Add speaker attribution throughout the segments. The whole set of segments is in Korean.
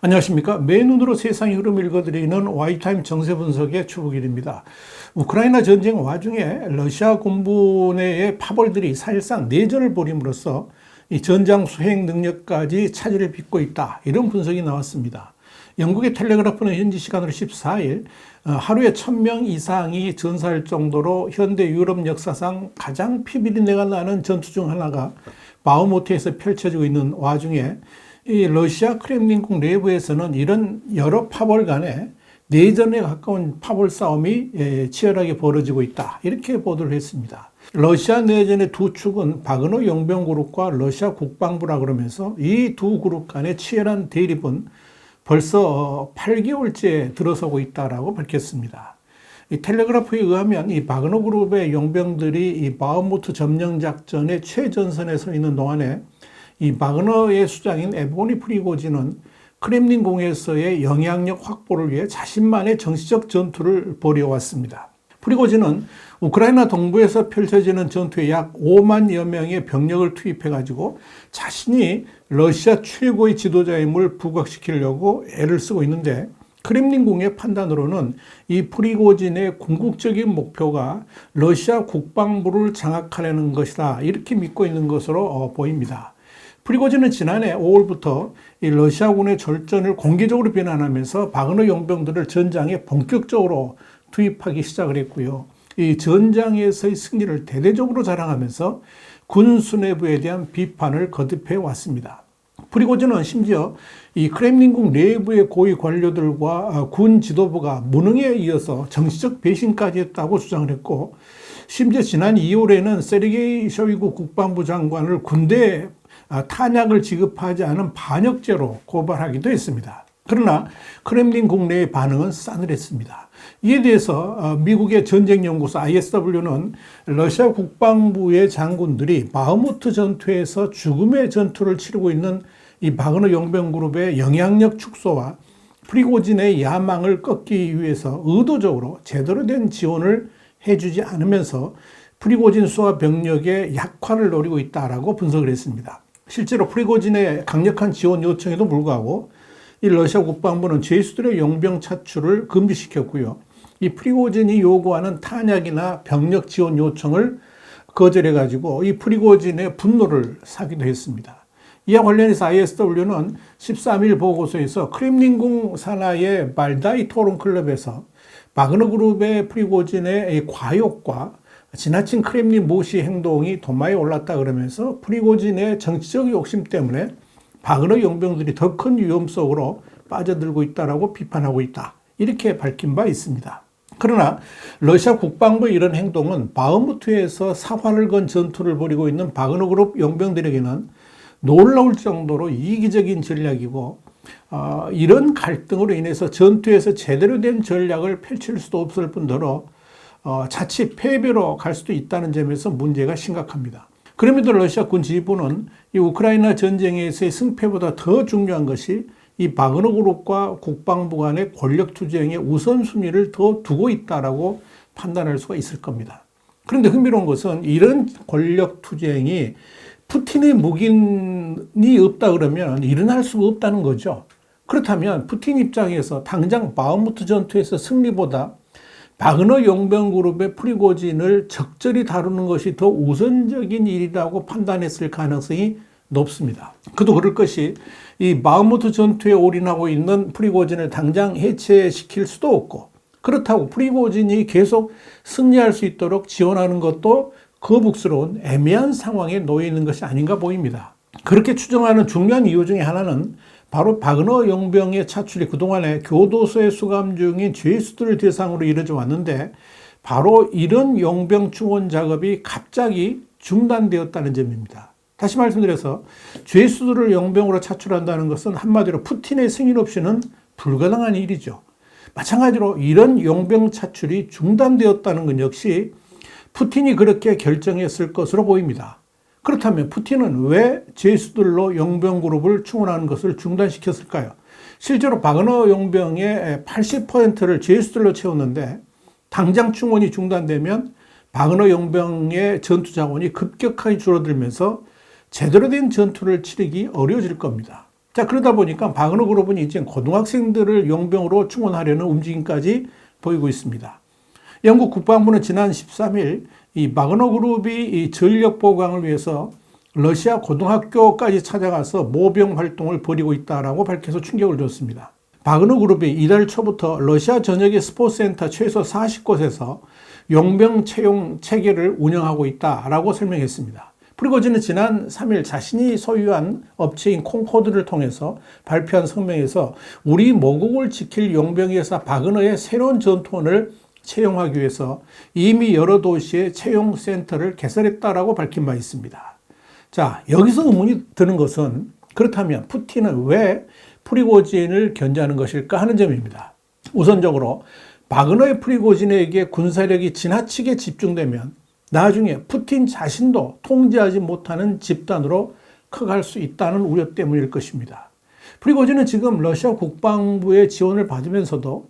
Speaker 1: 안녕하십니까. 맨눈으로 세상의 흐름 읽어드리는 와이타임 정세 분석의 추부길입니다. 우크라이나 전쟁 와중에 러시아 군부 내의 파벌들이 사실상 내전을 벌임으로써 이 전장 수행 능력까지 차질을 빚고 있다, 이런 분석이 나왔습니다. 영국의 텔레그라프는 현지 시간으로 14일 하루에 1000명 이상이 전사할 정도로 현대 유럽 역사상 가장 피비린내가 나는 전투 중 하나가 바흐무트에서 펼쳐지고 있는 와중에 이 러시아 크렘린궁 내부에서는 이런 여러 파벌 간에 내전에 가까운 파벌 싸움이 치열하게 벌어지고 있다, 이렇게 보도를 했습니다. 러시아 내전의 두 축은 바그너 용병 그룹과 러시아 국방부라 그러면서 이 두 그룹 간의 치열한 대립은 벌써 8개월째 들어서고 있다라고 밝혔습니다. 이 텔레그래프에 의하면 이 바그너 그룹의 용병들이 이 바흐무트 점령 작전의 최전선에 서 있는 동안에 이 바그너의 수장인 에브고니 프리고진은 크렘린궁에서의 영향력 확보를 위해 자신만의 정치적 전투를 벌여왔습니다. 프리고진은 우크라이나 동부에서 펼쳐지는 전투에 약 5만여 명의 병력을 투입해가지고 자신이 러시아 최고의 지도자임을 부각시키려고 애를 쓰고 있는데, 크렘린궁의 판단으로는 이 프리고진의 궁극적인 목표가 러시아 국방부를 장악하려는 것이다, 이렇게 믿고 있는 것으로 보입니다. 프리고진은 지난해 5월부터 이 러시아군의 절전을 공개적으로 비난하면서 바그너 용병들을 전장에 본격적으로 투입하기 시작을 했고요. 이 전장에서의 승리를 대대적으로 자랑하면서 군 수뇌부에 대한 비판을 거듭해 왔습니다. 프리고진은 심지어 이 크렘린궁 내부의 고위 관료들과 군 지도부가 무능에 이어서 정치적 배신까지 했다고 주장을 했고, 심지어 지난 2월에는 세르게이 쇼이구 국방부 장관을 군대에 탄약을 지급하지 않은 반역죄로 고발하기도 했습니다. 그러나 크렘린궁 내의 반응은 싸늘했습니다. 이에 대해서 미국의 전쟁연구소 ISW는 러시아 국방부의 장군들이 바흐무트 전투에서 죽음의 전투를 치르고 있는 이 바그너 용병그룹의 영향력 축소와 프리고진의 야망을 꺾기 위해서 의도적으로 제대로 된 지원을 해주지 않으면서 프리고진 수와 병력의 약화를 노리고 있다라고 분석을 했습니다. 실제로 프리고진의 강력한 지원 요청에도 불구하고 이 러시아 국방부는 죄수들의 용병 차출을 금지시켰고요. 이 프리고진이 요구하는 탄약이나 병력 지원 요청을 거절해가지고 이 프리고진의 분노를 사기도 했습니다. 이와 관련해서 ISW는 13일 보고서에서 크렘린궁 산하의 발다이 토론클럽에서 바그너 그룹의 프리고진의 과욕과 지나친 크렘린 무시 행동이 도마에 올랐다 그러면서 프리고진의 정치적 욕심 때문에 바그너 용병들이 더 큰 위험 속으로 빠져들고 있다라고 비판하고 있다, 이렇게 밝힌 바 있습니다. 그러나 러시아 국방부의 이런 행동은 바흐무트에서 사활을 건 전투를 벌이고 있는 바그너 그룹 용병들에게는 놀라울 정도로 이기적인 전략이고, 이런 갈등으로 인해서 전투에서 제대로 된 전략을 펼칠 수도 없을 뿐더러 자칫 패배로 갈 수도 있다는 점에서 문제가 심각합니다. 그럼에도 러시아 군 지휘부는 이 우크라이나 전쟁에서의 승패보다 더 중요한 것이 이 바그너 그룹과 국방부 간의 권력 투쟁의 우선순위를 더 두고 있다라고 판단할 수가 있을 겁니다. 그런데 흥미로운 것은 이런 권력 투쟁이 푸틴의 묵인이 없다 그러면 일어날 수가 없다는 거죠. 그렇다면 푸틴 입장에서 당장 바흐무트 전투에서 승리보다 바그너 용병그룹의 프리고진을 적절히 다루는 것이 더 우선적인 일이라고 판단했을 가능성이 높습니다. 그도 그럴 것이 이 바흐무트 전투에 올인하고 있는 프리고진을 당장 해체시킬 수도 없고, 그렇다고 프리고진이 계속 승리할 수 있도록 지원하는 것도 거북스러운 애매한 상황에 놓여 있는 것이 아닌가 보입니다. 그렇게 추정하는 중요한 이유 중에 하나는 바로 바그너 용병의 차출이 그동안에 교도소에 수감 중인 죄수들을 대상으로 이루어져 왔는데, 바로 이런 용병 충원 작업이 갑자기 중단되었다는 점입니다. 다시 말씀드려서 죄수들을 용병으로 차출한다는 것은 한마디로 푸틴의 승인 없이는 불가능한 일이죠. 마찬가지로 이런 용병 차출이 중단되었다는 것 역시 푸틴이 그렇게 결정했을 것으로 보입니다. 그렇다면 푸틴은 왜 죄수들로 용병 그룹을 충원하는 것을 중단시켰을까요? 실제로 바그너 용병의 80%를 죄수들로 채웠는데 당장 충원이 중단되면 바그너 용병의 전투 자원이 급격하게 줄어들면서 제대로 된 전투를 치르기 어려워질 겁니다. 자, 그러다 보니까 바그너 그룹은 이제 고등학생들을 용병으로 충원하려는 움직임까지 보이고 있습니다. 영국 국방부는 지난 13일 이 바그너 그룹이 이 전력 보강을 위해서 러시아 고등학교까지 찾아가서 모병 활동을 벌이고 있다라고 밝혀서 충격을 줬습니다. 바그너 그룹이 이달 초부터 러시아 전역의 스포츠센터 최소 40곳에서 용병 채용 체계를 운영하고 있다라고 설명했습니다. 프리고진은 지난 3일 자신이 소유한 업체인 콩코드를 통해서 발표한 성명에서 우리 모국을 지킬 용병회사 바그너의 새로운 전투원을 채용하기 위해서 이미 여러 도시에 채용센터를 개설했다라고 밝힌 바 있습니다. 자, 여기서 의문이 드는 것은 그렇다면 푸틴은 왜 프리고진을 견제하는 것일까 하는 점입니다. 우선적으로 바그너의 프리고진에게 군사력이 지나치게 집중되면 나중에 푸틴 자신도 통제하지 못하는 집단으로 커갈 수 있다는 우려 때문일 것입니다. 프리고진은 지금 러시아 국방부의 지원을 받으면서도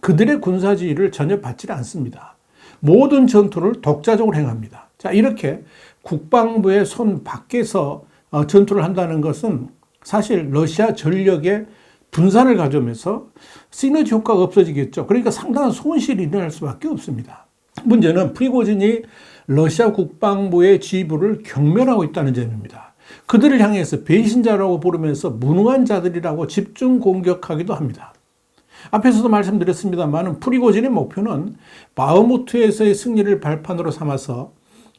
Speaker 1: 그들의 군사지휘를 전혀 받지 않습니다. 모든 전투를 독자적으로 행합니다. 자, 이렇게 국방부의 손 밖에서 전투를 한다는 것은 사실 러시아 전력의 분산을 가져오면서 시너지 효과가 없어지겠죠. 그러니까 상당한 손실이 일어날 수밖에 없습니다. 문제는 프리고진이 러시아 국방부의 지휘부를 경멸하고 있다는 점입니다. 그들을 향해서 배신자라고 부르면서 무능한 자들이라고 집중 공격하기도 합니다. 앞에서도 말씀드렸습니다만 프리고진의 목표는 바흐무트에서의 승리를 발판으로 삼아서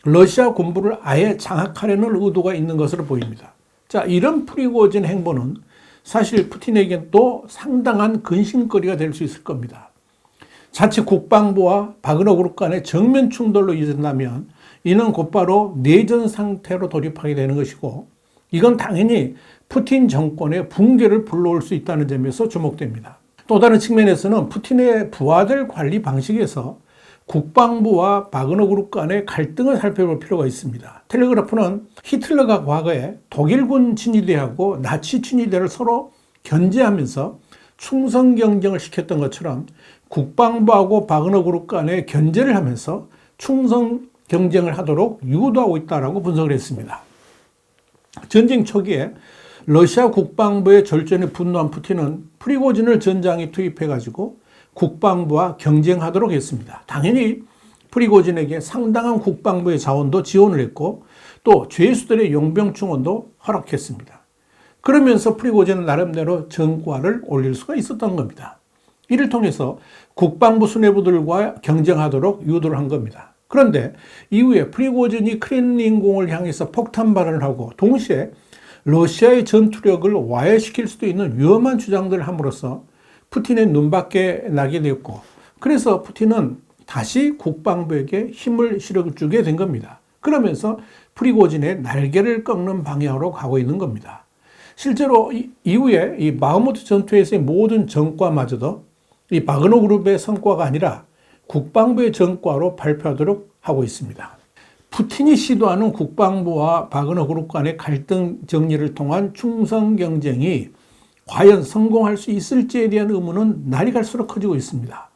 Speaker 1: 러시아 군부를 아예 장악하려는 의도가 있는 것으로 보입니다. 자, 이런 프리고진 행보는 사실 푸틴에겐 또 상당한 근심거리가 될 수 있을 겁니다. 자칫 국방부와 바그너 그룹 간의 정면 충돌로 이어진다면 이는 곧바로 내전 상태로 돌입하게 되는 것이고 이건 당연히 푸틴 정권의 붕괴를 불러올 수 있다는 점에서 주목됩니다. 또 다른 측면에서는 푸틴의 부하들 관리 방식에서 국방부와 바그너 그룹 간의 갈등을 살펴볼 필요가 있습니다. 텔레그라프는 히틀러가 과거에 독일군 친위대하고 나치 친위대를 서로 견제하면서 충성 경쟁을 시켰던 것처럼 국방부하고 바그너 그룹 간의 견제를 하면서 충성 경쟁을 하도록 유도하고 있다고 분석을 했습니다. 전쟁 초기에 러시아 국방부의 절전에 분노한 푸틴은 프리고진을 전장에 투입해가지고 국방부와 경쟁하도록 했습니다. 당연히 프리고진에게 상당한 국방부의 자원도 지원을 했고 또 죄수들의 용병 충원도 허락했습니다. 그러면서 프리고진은 나름대로 전과를 올릴 수가 있었던 겁니다. 이를 통해서 국방부 수뇌부들과 경쟁하도록 유도를 한 겁니다. 그런데 이후에 프리고진이 크렘린궁을 향해서 폭탄 발언을 하고 동시에 러시아의 전투력을 와해시킬 수도 있는 위험한 주장들을 함으로써 푸틴의 눈밖에 나게 되었고 그래서 푸틴은 다시 국방부에게 힘을 실어주게 된 겁니다. 그러면서 프리고진의 날개를 꺾는 방향으로 가고 있는 겁니다. 실제로 이후에 이 바흐무트 전투에서의 모든 전과마저도 이 바그너 그룹의 성과가 아니라 국방부의 전과로 발표하도록 하고 있습니다. 푸틴이 시도하는 국방부와 바그너 그룹 간의 갈등 정리를 통한 충성 경쟁이 과연 성공할 수 있을지에 대한 의문은 날이 갈수록 커지고 있습니다.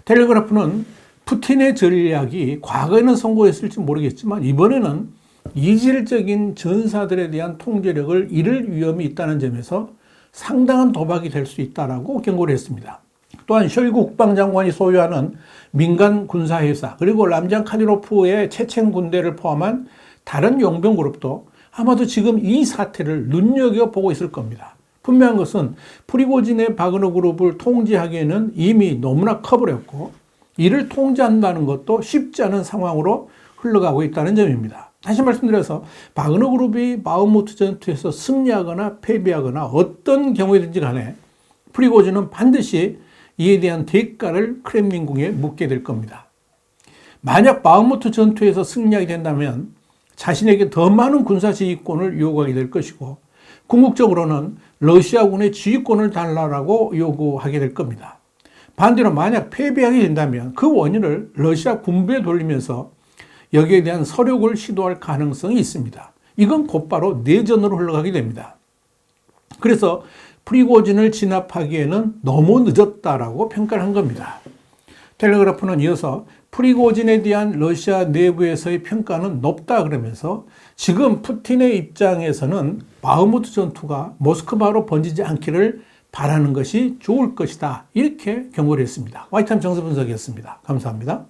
Speaker 1: 텔레그라프는 푸틴의 전략이 과거에는 성공했을지 모르겠지만 이번에는 이질적인 전사들에 대한 통제력을 잃을 위험이 있다는 점에서 상당한 도박이 될 수 있다고 경고를 했습니다. 또한 쇼이구 국방장관이 소유하는 민간 군사회사 그리고 람잔 카디로프의 체첸 군대를 포함한 다른 용병 그룹도 아마도 지금 이 사태를 눈여겨보고 있을 겁니다. 분명한 것은 프리고진의 바그너 그룹을 통제하기에는 이미 너무나 커버렸고 이를 통제한다는 것도 쉽지 않은 상황으로 흘러가고 있다는 점입니다. 다시 말씀드려서 바그너 그룹이 바흐무트 전투에서 승리하거나 패배하거나 어떤 경우이든지 간에 프리고진은 반드시 이에 대한 대가를 크렘린궁에 묻게 될 겁니다. 만약 바흐무트 전투에서 승리하게 된다면 자신에게 더 많은 군사지휘권을 요구하게 될 것이고 궁극적으로는 러시아군의 지휘권을 달라고 요구하게 될 겁니다. 반대로 만약 패배하게 된다면 그 원인을 러시아 군부에 돌리면서 여기에 대한 서력을 시도할 가능성이 있습니다. 이건 곧바로 내전으로 흘러가게 됩니다. 그래서 프리고진을 진압하기에는 너무 늦었다라고 평가를 한 겁니다. 텔레그래프는 이어서 프리고진에 대한 러시아 내부에서의 평가는 높다 그러면서 지금 푸틴의 입장에서는 바흐무트 전투가 모스크바로 번지지 않기를 바라는 것이 좋을 것이다. 이렇게 경고를 했습니다. 화이트타임 정세 분석이었습니다. 감사합니다.